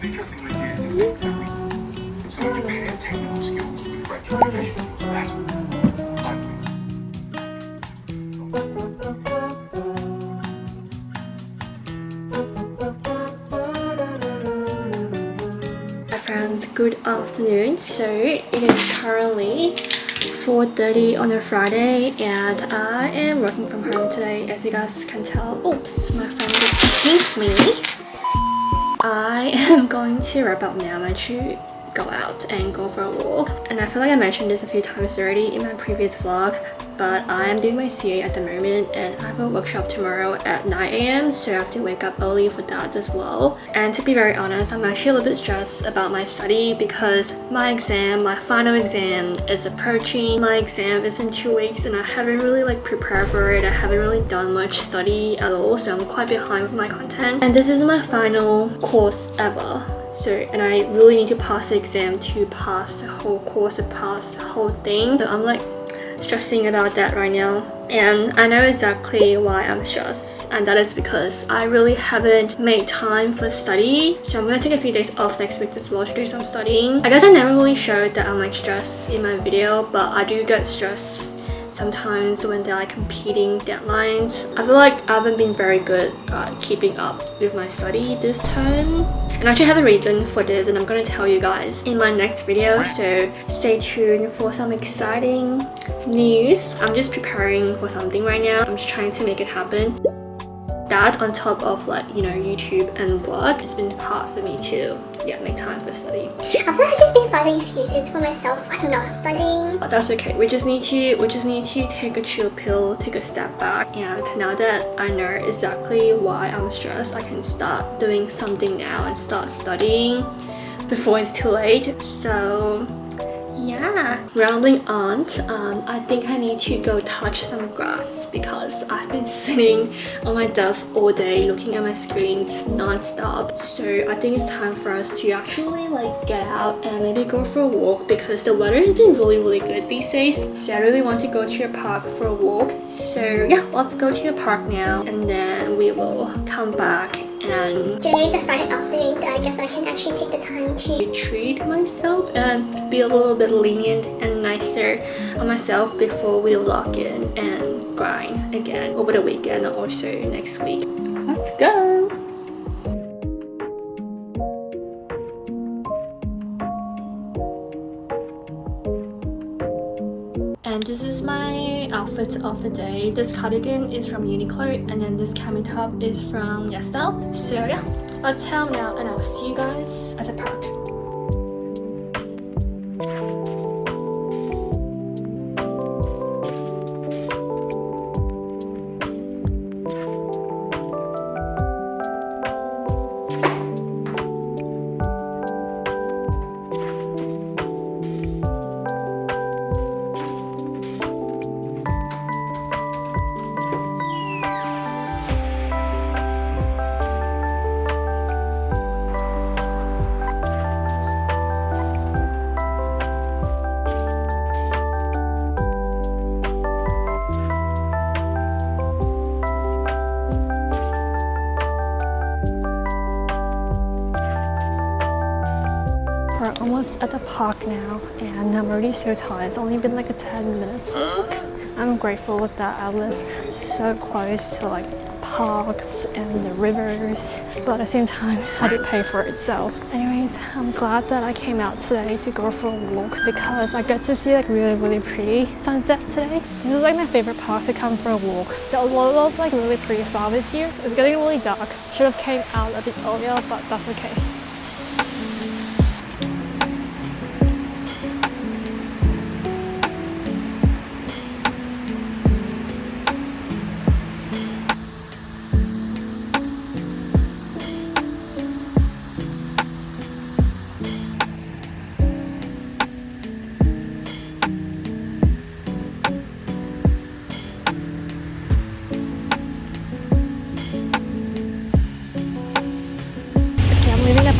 an interesting idea to think that someone can pair technical skills with great communication skills. That's I'm Friends, good afternoon. So it is currently 4:30 on a Friday and I am working from home today. As you guys can tell, oops, my friend just pinged me. I am going to wrap up now. I'm actually go out and go for a walk, and I feel like I mentioned this a few times already in my previous vlog, but I am doing my CA at the moment and I have a workshop tomorrow at 9 AM, so I have to wake up early for that as well. And to be very honest, I'm actually a little bit stressed about my study because my final exam is approaching. My exam is in 2 weeks and I haven't really prepared for it. I haven't really done much study at all, so I'm quite behind with my content, and this is my final course ever. So, and I really need to pass the exam to pass the whole course, to pass the whole thing. So I'm stressing about that right now. And I know exactly why I'm stressed, and that is because I really haven't made time for study. So I'm gonna take a few days off next week as well to do some studying. I guess I never really showed that I'm stressed in my video, but I do get stressed sometimes when they're competing deadlines. I feel like I haven't been very good at keeping up with my study this term, and I actually have a reason for this, and I'm going to tell you guys in my next video, so stay tuned for some exciting news. I'm just preparing for something right now. I'm just trying to make it happen. That on top of YouTube and work has been hard for me to make time for study. I feel like I've just been finding excuses for myself for not studying. But that's okay. We just need to take a chill pill, take a step back, and now that I know exactly why I'm stressed, I can start doing something now and start studying before it's too late. So yeah, rambling on, I think I need to go touch some grass because I've been sitting on my desk all day looking at my screens non-stop. So I think it's time for us to actually get out and maybe go for a walk because the weather has been really good these days. So I really want to go to a park for a walk. So yeah, let's go to the park now and then we will come back. And today is a Friday afternoon, so I guess I can actually take the time to treat myself and be a little bit lenient and nicer on myself before we lock in and grind again over the weekend and also next week. Let's go! And this is my outfit of the day. This cardigan is from Yini, and then this cami top is from YesStyle. So yeah, let's head out now and I'll see you guys at the park. We're almost at the park now and I'm already so tired. It's only been a 10 minutes walk. I'm grateful that I live so close to parks and the rivers, but at the same time I did pay for it. So anyways, I'm glad that I came out today to go for a walk because I get to see really pretty sunset today. This is my favorite park to come for a walk. There are a lot of really pretty flowers here. It's getting really dark. Should have came out a bit earlier, but that's okay.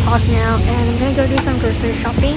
Park now and I'm gonna go do some grocery shopping.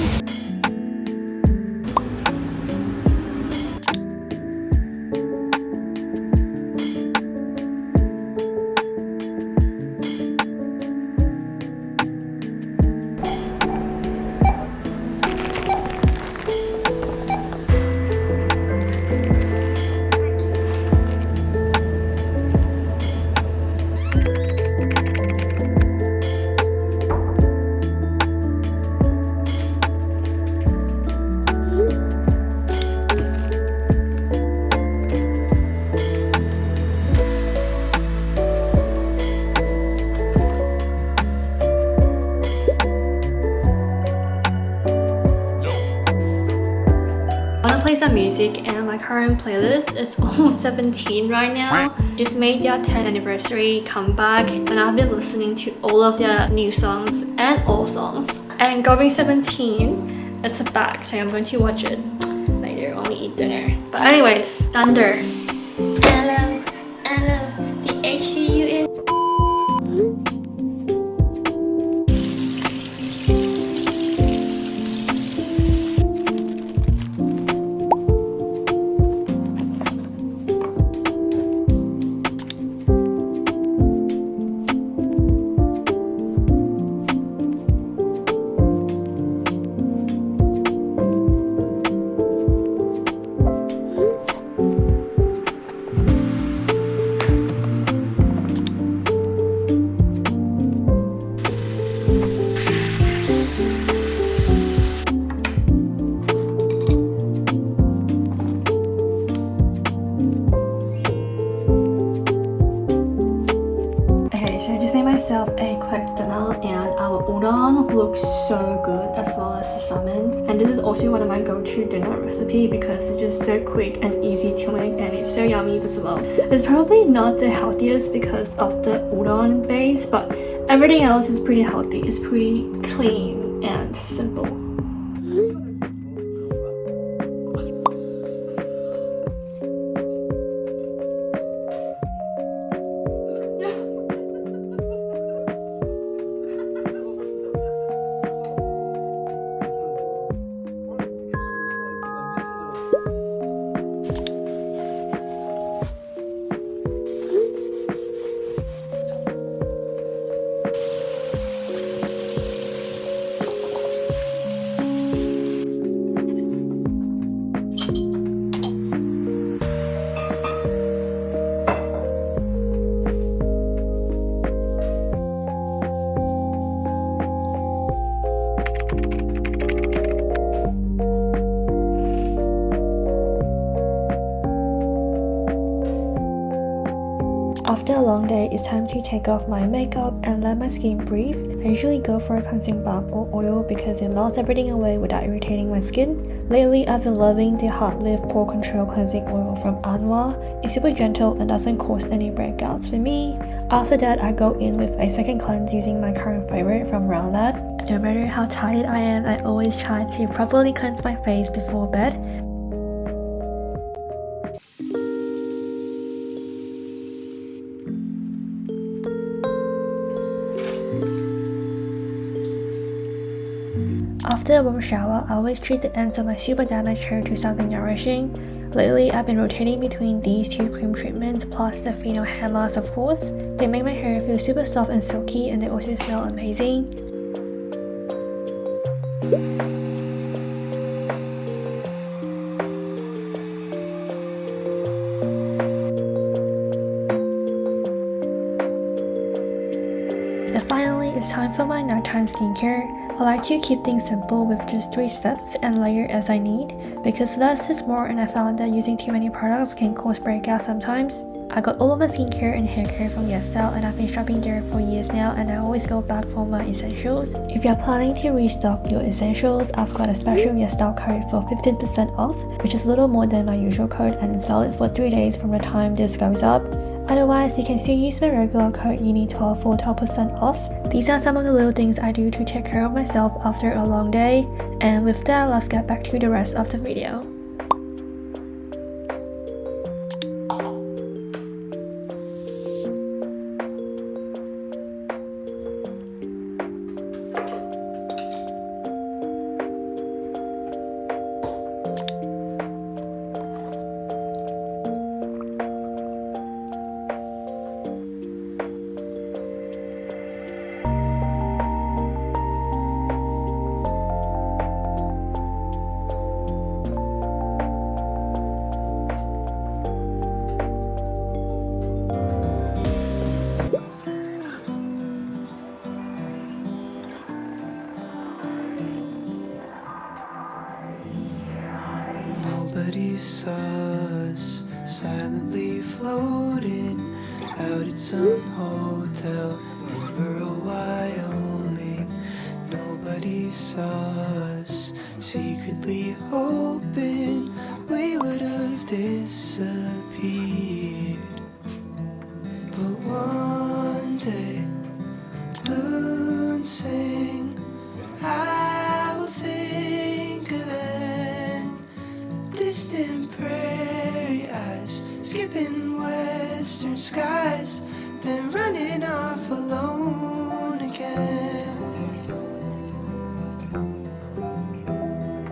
some music, and my current playlist is almost 17 right now. Just made their 10th anniversary comeback, and I've been listening to all of their new songs and old songs. And Going 17, it's back, so I'm going to watch it later when we eat dinner. But anyways, Thunder. Hello, the HCUN. So I just made myself a quick dinner, and our udon looks so good, as well as the salmon. And this is also one of my go-to dinner recipe because it's just so quick and easy to make, and it's so yummy as well. It's probably not the healthiest because of the udon base, but everything else is pretty healthy. It's pretty clean and simple. After a long day, it's time to take off my makeup and let my skin breathe. I usually go for a cleansing balm or oil because it melts everything away without irritating my skin. Lately, I've been loving the Hot Lift Pore Control Cleansing Oil from Anwar. It's super gentle and doesn't cause any breakouts for me. After that, I go in with a second cleanse using my current favorite from Round Lab. No matter how tired I am, I always try to properly cleanse my face before bed. After a warm shower, I always treat the ends of my super damaged hair to something nourishing. Lately, I've been rotating between these two cream treatments plus the Fino hair mask, of course. They make my hair feel super soft and silky, and they also smell amazing. And finally, it's time for my nighttime skincare. I like to keep things simple with just 3 steps and layer as I need, because less is more, and I found that using too many products can cause breakouts sometimes. I got all of my skincare and hair care from YesStyle, and I've been shopping there for years now, and I always go back for my essentials. If you're planning to restock your essentials, I've got a special YesStyle code for 15% off, which is a little more than my usual code, and it's valid for 3 days from the time this goes up. Otherwise, you can still use my regular code Yini12 for 12% off. These are some of the little things I do to take care of myself after a long day. And with that, let's get back to the rest of the video. Nobody saw us silently floating out at some hotel in rural Wyoming. Nobody nobody saw us, secretly hoping we would have disappeared. But one day, loons sing, I will think of that distant prairie eyes, skipping western skies, then running off alone